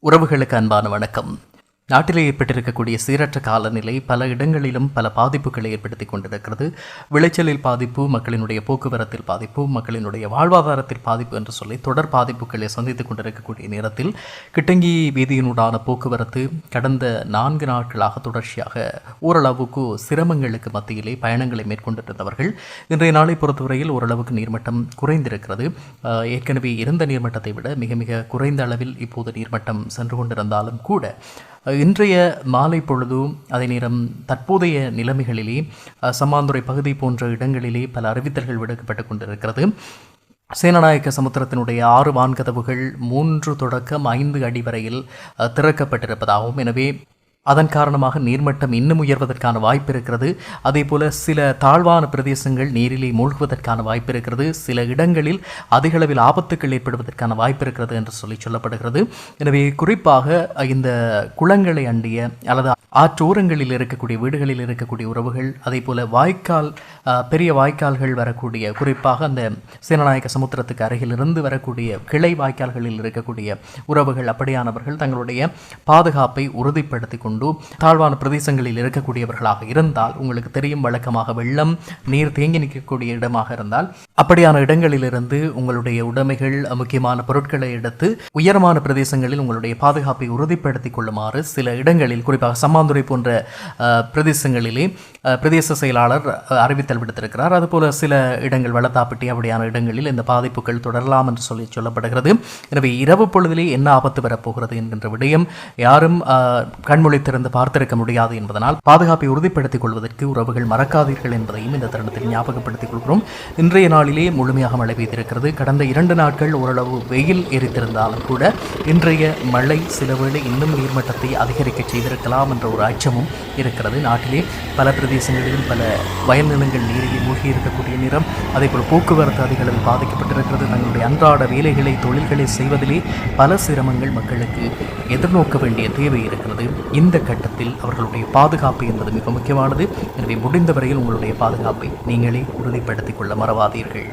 உறவுகளுக்கு அன்பான வணக்கம். நாட்டிலே ஏற்பட்டிருக்கக்கூடிய சீரற்ற காலநிலை பல இடங்களிலும் பல பாதிப்புகளை ஏற்படுத்தி கொண்டிருக்கிறது. விளைச்சலில் பாதிப்பு, மக்களினுடைய போக்குவரத்தில் பாதிப்பு, மக்களினுடைய வாழ்வாதாரத்தில் பாதிப்பு என்று சொல்லி தொடர் பாதிப்புகளை சந்தித்துக் கொண்டிருக்கக்கூடிய நேரத்தில் கிட்டங்கி வீதியினூடான போக்குவரத்து கடந்த 4 நாட்களாக தொடர்ச்சியாக ஓரளவுக்கு சிரமங்களுக்கு மத்தியிலே பயணங்களை மேற்கொண்டிருந்தவர்கள் இன்றைய நாளை பொறுத்தவரையில் ஓரளவுக்கு நீர்மட்டம் குறைந்திருக்கிறது. ஏற்கனவே இருந்த நீர்மட்டத்தை விட மிக மிக குறைந்த அளவில் இப்போது நீர்மட்டம் சென்று கொண்டிருந்தாலும் கூட இன்றைய மாலை பொழுதும் அதே நேரம் தற்போதைய நிலைமைகளிலே சம்மாந்துறை பகுதி போன்ற இடங்களிலே பல அறிவித்தல்கள் விடுக்கப்பட்டு கொண்டிருக்கிறது. சேனநாயக்க சமுத்திரத்தினுடைய 6 வான்கதவுகள் 3 தொடக்கம் 5 அடி வரையில் திறக்கப்பட்டிருப்பதாகவும், எனவே அதன் காரணமாக நீர்மட்டம் இன்னும் உயர்வதற்கான வாய்ப்பு இருக்கிறது. அதே போல சில தாழ்வான பிரதேசங்கள் நீரிலே மூழ்குவதற்கான வாய்ப்பு இருக்கிறது. சில இடங்களில் அதிகளவில் ஆபத்துக்கள் ஏற்படுவதற்கான வாய்ப்பு இருக்கிறது என்று சொல்லப்படுகிறது. எனவே குறிப்பாக இந்த குளங்களை அண்டிய அல்லது ஆற்றோரங்களில் இருக்கக்கூடிய வீடுகளில் இருக்கக்கூடிய உறவுகள், அதே போல வாய்க்கால், பெரிய வாய்க்கால்கள் வரக்கூடிய, குறிப்பாக அந்த சேனநாயக்க சமுத்திரத்துக்கு அருகிலிருந்து வரக்கூடிய கிளை வாய்க்கால்களில் இருக்கக்கூடிய உறவுகள், அப்படியானவர்கள் தங்களுடைய பாதுகாப்பை உறுதிப்படுத்தி கொண்டு தாழ்வான பிரதேசங்களில் இருக்கக்கூடியவர்களாக இருந்தால், உங்களுக்கு தெரியும், வழக்கமாக வெள்ளம் நீர் தேங்கி நிற்கக்கூடிய இடமாக இருந்தால் அப்படியான இடங்களிலிருந்து உங்களுடைய உடைமைகள், முக்கியமான பொருட்களை எடுத்து உயரமான பிரதேசங்களில் உங்களுடைய பாதுகாப்பை உறுதிப்படுத்திக் கொள்ளுமாறு சில இடங்களில், குறிப்பாக சம்மாந்துறை போன்ற பிரதேசங்களிலே பிரதேச செயலாளர் அறிவித்தல் விடுத்திருக்கிறார். அதுபோல சில இடங்கள், வளத்தாப்பட்டி அப்படியான இடங்களில் இந்த பாதிப்புகள் தொடரலாம் என்று சொல்லப்படுகிறது. எனவே இரவு பொழுதிலே என்ன ஆபத்து வரப்போகிறது என்கின்ற விடயம் யாரும் கண்மொழித்திருந்து பார்த்திருக்க முடியாது என்பதனால் பாதுகாப்பை உறுதிப்படுத்திக் கொள்வதற்கு உறவுகள் மறக்காதீர்கள் என்பதையும் இந்த தருணத்தில் ஞாபகப்படுத்திக் கொள்கிறோம். இன்றைய நாளிலே முழுமையாக மழை பெய்திருக்கிறது. கடந்த 2 நாட்கள் ஓரளவு வெயில் எரித்திருந்தாலும் கூட இன்றைய மழை சிலவேளை இன்னும் நீர்மட்டத்தை அதிகரிக்க செய்திருக்கலாம் என்ற ஒரு அச்சமும் இருக்கிறது. நாட்டிலே பல பிரதேசங்களிலும் பல வயல் நிலங்கள் நீரில் மூழ்கி இருக்கக்கூடிய நேரம், அதேபோல் போக்குவரத்து அதிகளவில் பாதிக்கப்பட்டிருக்கிறது. தங்களுடைய அன்றாட வேலைகளை, தொழில்களை செய்வதிலே பல சிரமங்கள் மக்களுக்கு எதிர்நோக்க வேண்டிய தேவை இருக்கிறது. இந்த கட்டத்தில் அவர்களுடைய பாதுகாப்பு என்பது மிக முக்கியமானது. எனவே முடிந்தவரையில் உங்களுடைய பாதுகாப்பை நீங்களே உறுதிப்படுத்திக் கொள்ள மறவாதீர்கள்.